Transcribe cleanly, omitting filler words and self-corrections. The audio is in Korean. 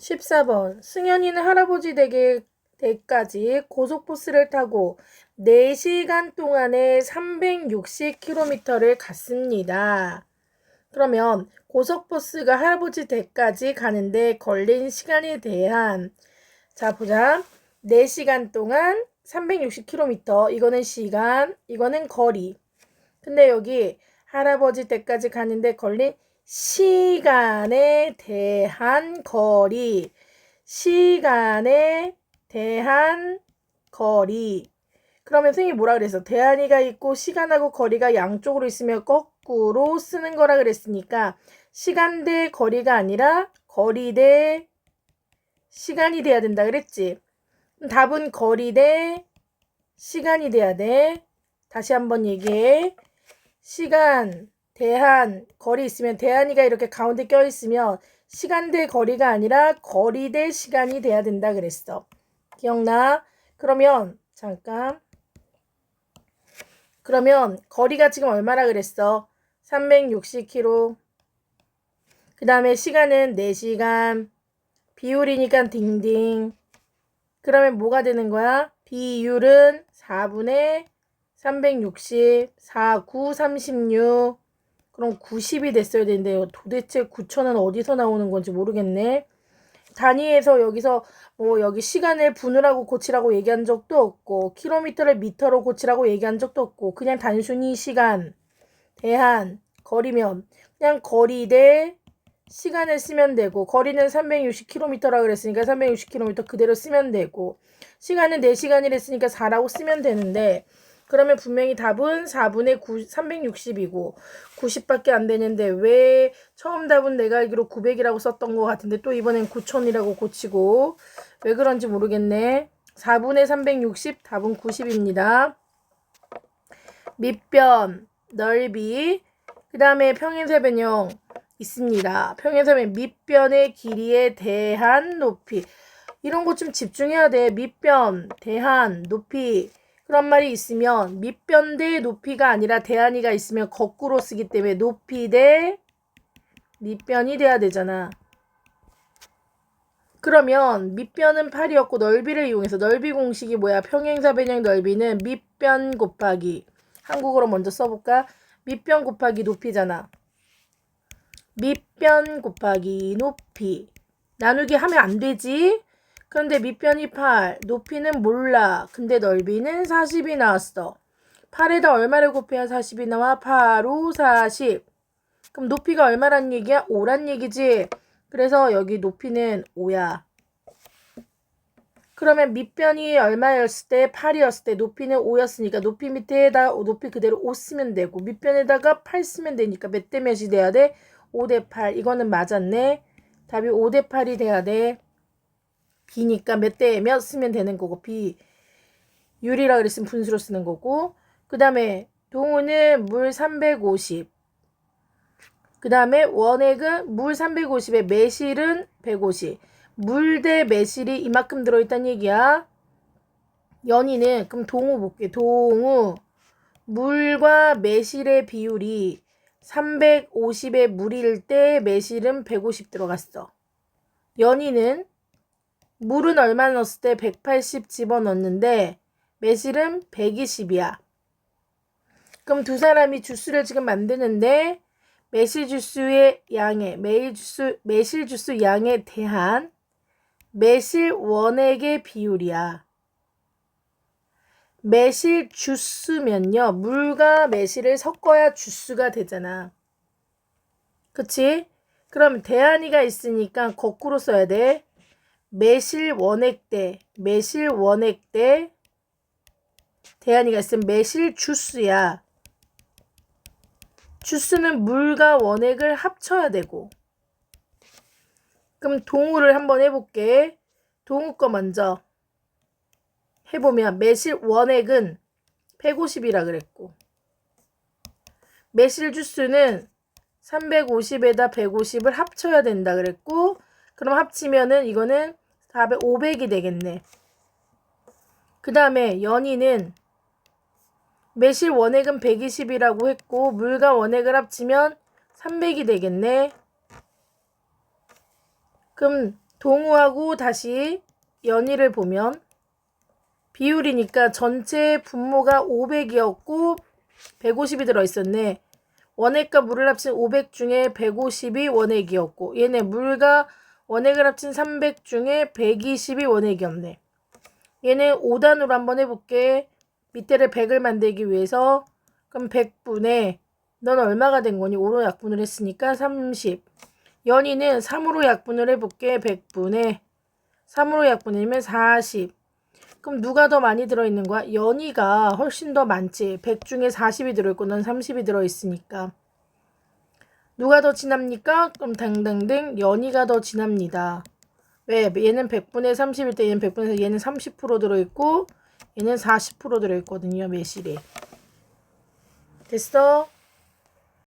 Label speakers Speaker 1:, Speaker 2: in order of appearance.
Speaker 1: 14번. 승현이는 할아버지 댁까지 고속버스를 타고 4시간 동안에 360km를 갔습니다. 그러면 고속버스가 할아버지 댁까지 가는데 걸린 시간에 대한, 자 보자. 4시간 동안 360km, 이거는 시간, 이거는 거리. 근데 여기 할아버지 댁까지 가는데 걸린 시간에 대한 거리, 시간에 대한 거리. 그러면 선생님이 뭐라 그랬어? 대한이가 있고 시간하고 거리가 양쪽으로 있으면 거꾸로 쓰는 거라 그랬으니까 시간 대 거리가 아니라 거리 대 시간이 돼야 된다 그랬지. 답은 거리 대 시간이 돼야 돼. 다시 한번 얘기해. 시간, 대한, 거리 있으면 대한이가 이렇게 가운데 껴있으면 시간 대 거리가 아니라 거리 대 시간이 돼야 된다 그랬어. 기억나? 그러면 잠깐. 그러면 거리가 지금 얼마라 그랬어? 360km. 그 다음에 시간은 4시간. 비율이니까 딩딩. 그러면 뭐가 되는 거야? 비율은 4분의 360, 4, 9, 36. 그럼 90이 됐어야 되는데요. 도대체 9천은 어디서 나오는 건지 모르겠네. 단위에서 여기서 뭐 여기 시간을 분으로 고치라고 얘기한 적도 없고 킬로미터를 미터로 고치라고 얘기한 적도 없고 그냥 단순히 시간, 대한, 거리면 그냥 거리 대 시간을 쓰면 되고 거리는 360km라 그랬으니까 360km 그대로 쓰면 되고 시간은 4시간이랬으니까 4라고 쓰면 되는데 그러면 분명히 답은 4분의 360이고 90밖에 안 되는데 왜 처음 답은 내가 알기로 900이라고 썼던 것 같은데 또 이번엔 9000이라고 고치고 왜 그런지 모르겠네. 4분의 360 답은 90입니다. 밑변, 넓이, 그 다음에 평행사변형 있습니다. 평행사변 밑변의 길이에 대한 높이. 이런 거 좀 집중해야 돼. 밑변, 대한, 높이. 그런 말이 있으면 밑변 대 높이가 아니라 대한이가 있으면 거꾸로 쓰기 때문에 높이 대 밑변이 돼야 되잖아. 그러면 밑변은 8이었고 넓이를 이용해서 넓이 공식이 뭐야? 평행사변형 넓이는 밑변 곱하기 한국어로 먼저 써볼까? 밑변 곱하기 높이잖아. 밑변 곱하기 높이 나누기 하면 안 되지? 그런데 밑변이 8, 높이는 몰라. 근데 넓이는 40이 나왔어. 8에다 얼마를 곱해야 40이 나와? 8, 5, 40. 그럼 높이가 얼마란 얘기야? 5란 얘기지? 그래서 여기 높이는 5야. 그러면 밑변이 얼마였을 때? 8이었을 때 높이는 5였으니까 높이 밑에다 높이 그대로 5 쓰면 되고 밑변에다가 8 쓰면 되니까 몇 대 몇이 돼야 돼? 5대 8. 이거는 맞았네. 답이 5대 8이 돼야 돼. B니까 몇 대 몇 쓰면 되는 거고 비율이라 그랬으면 분수로 쓰는 거고 그 다음에 동우는 물 350. 그 다음에 원액은 물 350에 매실은 150. 물 대 매실이 이만큼 들어있다는 얘기야. 연이는 그럼 동우 볼게. 동우 물과 매실의 비율이 350의 물일 때 매실은 150 들어갔어. 연이는 물은 얼마 넣었을 때 180 집어넣는데 매실은 120이야. 그럼 두 사람이 주스를 지금 만드는데 매실 주스의 양에 매실 주스 양에 대한 매실 원액의 비율이야. 매실 주스면요. 물과 매실을 섞어야 주스가 되잖아. 그치? 그럼 대한이가 있으니까 거꾸로 써야 돼. 매실 원액 대 대한이가 있으면 매실 주스야. 주스는 물과 원액을 합쳐야 되고. 그럼 동우를 한번 해볼게. 동우 거 먼저 해보면 매실 원액은 150이라 그랬고 매실 주스는 350에다 150을 합쳐야 된다 그랬고 그럼 합치면은 이거는 500이 되겠네. 그 다음에 연이는 매실 원액은 120이라고 했고 물과 원액을 합치면 300이 되겠네. 그럼 동우하고 다시 연희를 보면 비율이니까 전체 분모가 500이었고 150이 들어있었네. 원액과 물을 합친 500 중에 150이 원액이었고 얘네 물과 원액을 합친 300 중에 120이 원액이었네. 얘는 5단으로 한번 해볼게. 밑에를 100을 만들기 위해서 그럼 100분의 넌 얼마가 된 거니? 5로 약분을 했으니까 30. 연희는 3으로 약분을 해볼게. 100분의 3으로 약분하면 40. 그럼 누가 더 많이 들어있는 거야? 연희가 훨씬 더 많지. 100 중에 40이 들어있고 넌 30이 들어있으니까. 누가 더 진합니까? 그럼 당당등 연희가 더 진합니다. 왜? 얘는 100분의 30일 때 얘는 100분의 얘는 30% 들어있고 얘는 40% 들어있거든요. 매실이. 됐어?